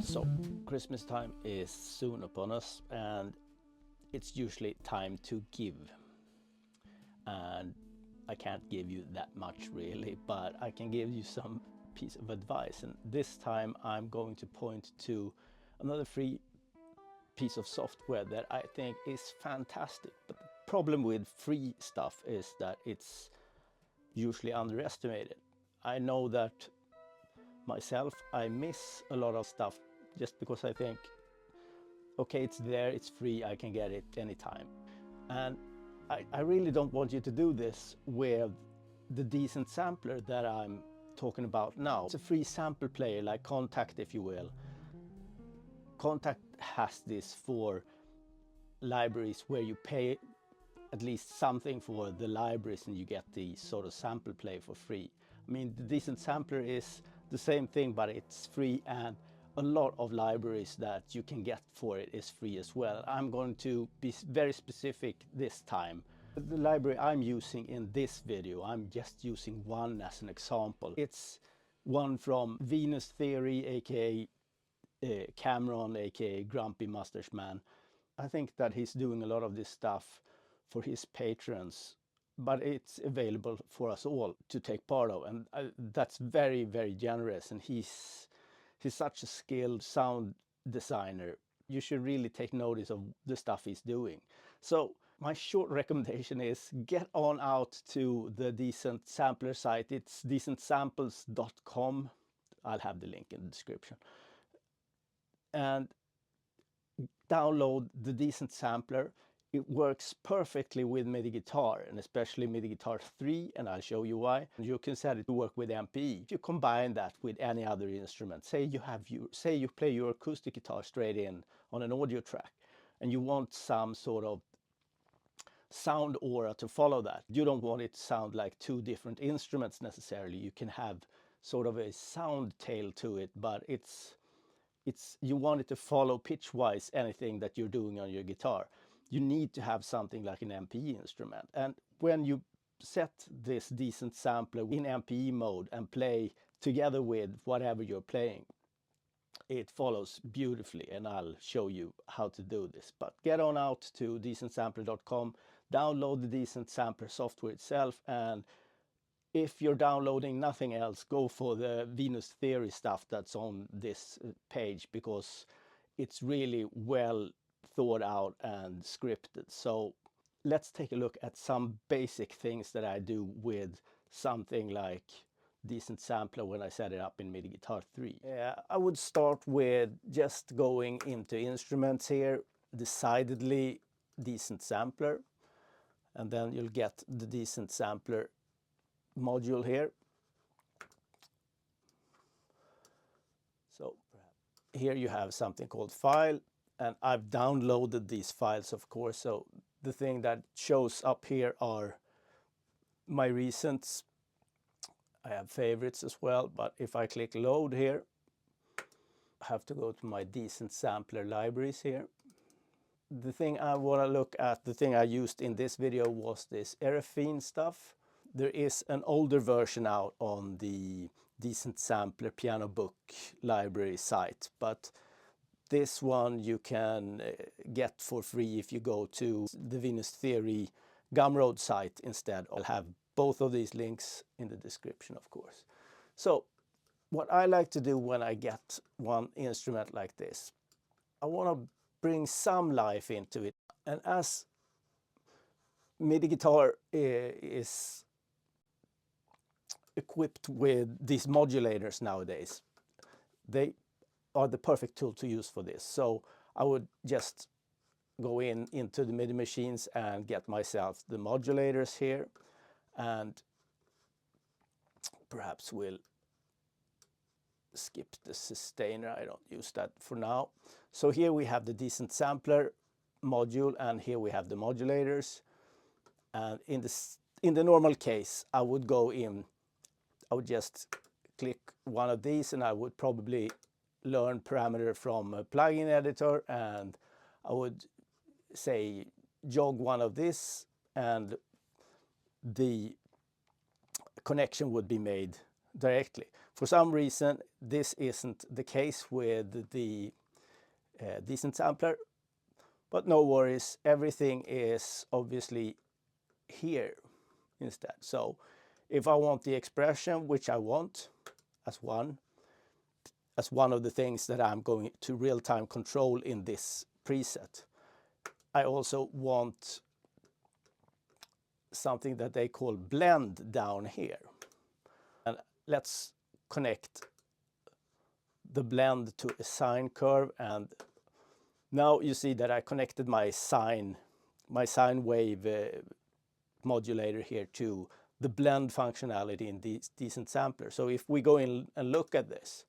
So Christmas time is soon upon us, and it's usually time to give. And I can't give you that much really, but I can give you some piece of advice. And this time I'm going to point to another free piece of software that I think is fantastic. But the problem with free stuff is that it's usually underestimated. I know that myself, I miss a lot of stuff just because I think, okay, it's there, it's free, I can get it anytime. And I really don't want you to do this with the DecentSampler that I'm talking about now. It's a free sample player like Kontakt, if you will. Kontakt has this for libraries where you pay at least something for the libraries and you get the sort of sample play for free. I mean, the DecentSampler is the same thing, but it's free, and a lot of libraries that you can get for it is free as well. I'm going to be very specific this time. The library I'm using in this video, I'm just using one as an example. It's one from Venus Theory, aka Cameron, aka Grumpy Mustache Man. I think that he's doing a lot of this stuff for his patrons, but it's available for us all to take part of, and that's very, very generous. And he's such a skilled sound designer. You should really take notice of the stuff he's doing. So my short recommendation is get on out to the DecentSampler site. It's DecentSamples.com. I'll have the link in the description. And download the DecentSampler. It works perfectly with MIDI Guitar, and especially MIDI Guitar 3, and I'll show you why. You can set it to work with MPE. If you combine that with any other instrument, say you play your acoustic guitar straight in on an audio track, and you want some sort of sound aura to follow that. You don't want it to sound like two different instruments necessarily. You can have sort of a sound tail to it, but you want it to follow pitch-wise anything that you're doing on your guitar. You need to have something like an MPE instrument. And when you set this DecentSampler in MPE mode and play together with whatever you're playing, it follows beautifully, and I'll show you how to do this. But get on out to DecentSampler.com, download the DecentSampler software itself, and if you're downloading nothing else, go for the Venus Theory stuff that's on this page, because it's really well thought out and scripted. So let's take a look at some basic things that I do with something like DecentSampler when I set it up in MIDI Guitar 3. I would start with just going into instruments here, decidedly DecentSampler, and then you'll get the DecentSampler module here. So here you have something called file, and I've downloaded these files, of course. So the thing that shows up here are my recents. I have favorites as well, but if I click load here, I have to go to my DecentSampler libraries here. The thing I want to look at, the thing I used in this video, was this Erefine stuff. There is an older version out on the DecentSampler piano book library site, but this one you can get for free if you go to the Venus Theory Gumroad site instead. I'll have both of these links in the description, of course. So what I like to do when I get one instrument like this, I want to bring some life into it. And as MIDI Guitar is equipped with these modulators nowadays, they are the perfect tool to use for this. So I would just go into the MIDI machines and get myself the modulators here, and perhaps we'll skip the sustainer. I don't use that for now. So here we have the DecentSampler module, and here we have the modulators. And in the normal case, I would just click one of these, and I would probably learn parameter from a plugin editor, and I would say jog one of this, and the connection would be made directly. For some reason, this isn't the case with the DecentSampler, but no worries, everything is obviously here instead. So if I want the expression, which I want as one of the things that I'm going to real-time control in this preset, I also want something that they call blend down here. And let's connect the blend to a sine curve, and now you see that I connected my sine wave modulator here to the blend functionality in the DecentSampler. So if we go in and look at this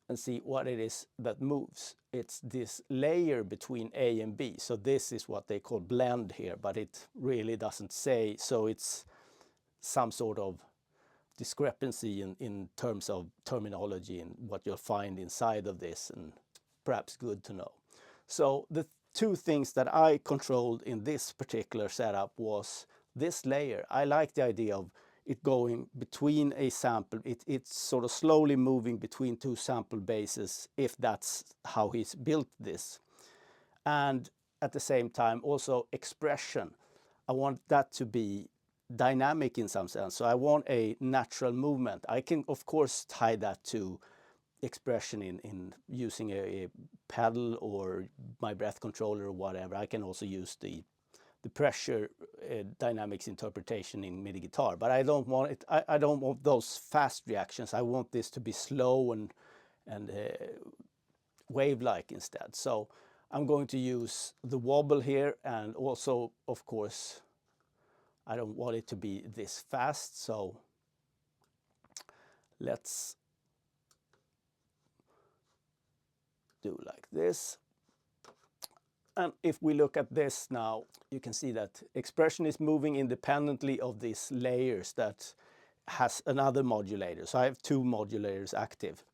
and see what it is that moves, it's this layer between A and B. So this is what they call blend here, but it really doesn't say. So it's some sort of discrepancy in terms of terminology and what you'll find inside of this, and perhaps good to know. So the two things that I controlled in this particular setup was this layer. I like the idea of it going between a sample. It's sort of slowly moving between two sample bases, if that's how he's built this. And at the same time, also expression. I want that to be dynamic in some sense. So I want a natural movement. I can, of course, tie that to expression in using a pedal or my breath controller or whatever. I can also use the pressure dynamics interpretation in MIDI guitar, but I don't want it. I don't want those fast reactions. I want this to be slow and wave-like instead. So I'm going to use the wobble here, and also, of course, I don't want it to be this fast. So let's do like this. And if we look at this now, you can see that expression is moving independently of these layers that has another modulator. So I have two modulators active.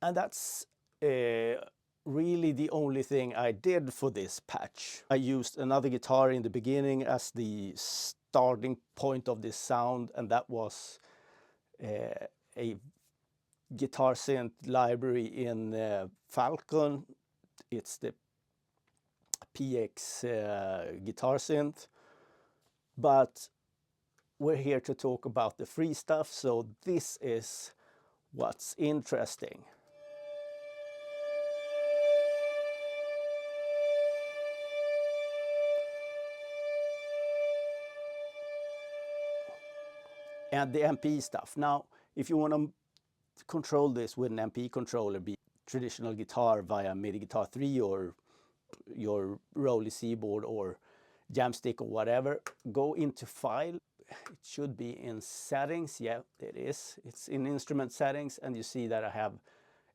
And that's really the only thing I did for this patch. I used another guitar in the beginning as the starting point of this sound, and that was a guitar synth library in Falcon. It's the PX guitar synth, but we're here to talk about the free stuff, so this is what's interesting. And the MPE stuff. Now, if you want to control this with an MPE controller, be traditional guitar via MIDI Guitar 3 or your RoLi board or Jamstick or whatever, go into File. It should be in Settings. Yeah, it is. It's in Instrument Settings, and you see that I have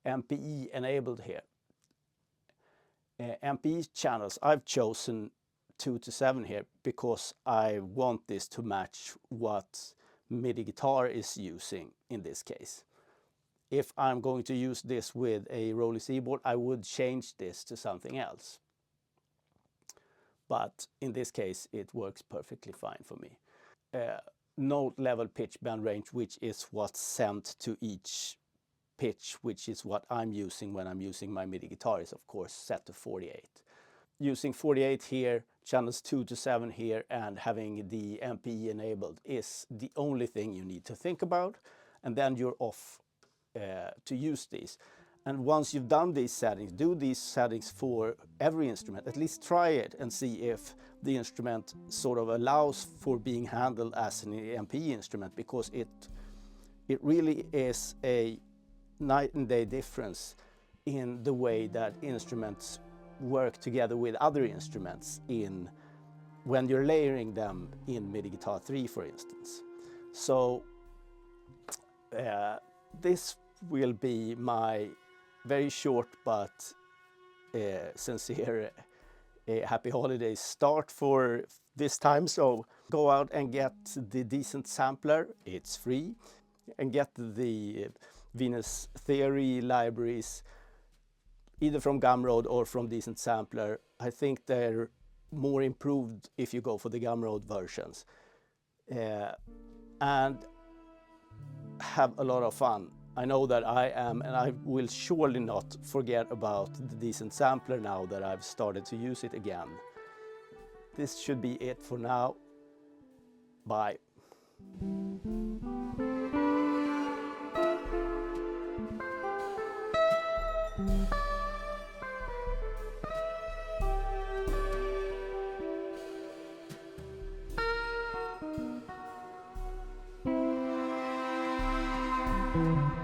MPE enabled here. MPE channels, I've chosen 2 to 7 here because I want this to match what MIDI Guitar is using in this case. If I'm going to use this with a RoLi board, I would change this to something else. But in this case, it works perfectly fine for me. Note level, pitch, bend, range, which is what's sent to each pitch, which is what I'm using when I'm using my MIDI guitar, is of course set to 48. Using 48 here, channels 2 to 7 here, and having the MPE enabled is the only thing you need to think about, and then you're off to use these. And once you've done these settings, do these settings for every instrument. At least try it and see if the instrument sort of allows for being handled as an MPE instrument, because it really is a night and day difference in the way that instruments work together with other instruments when you're layering them in MIDI Guitar 3, for instance. So this will be my very short but sincere happy holidays start for this time. So go out and get the DecentSampler, it's free, and get the Venus Theory libraries either from Gumroad or from DecentSampler. I think they're more improved if you go for the Gumroad versions. And have a lot of fun. I know that I am, and I will surely not forget about the DecentSampler now that I've started to use it again. This should be it for now. Bye. Thank you.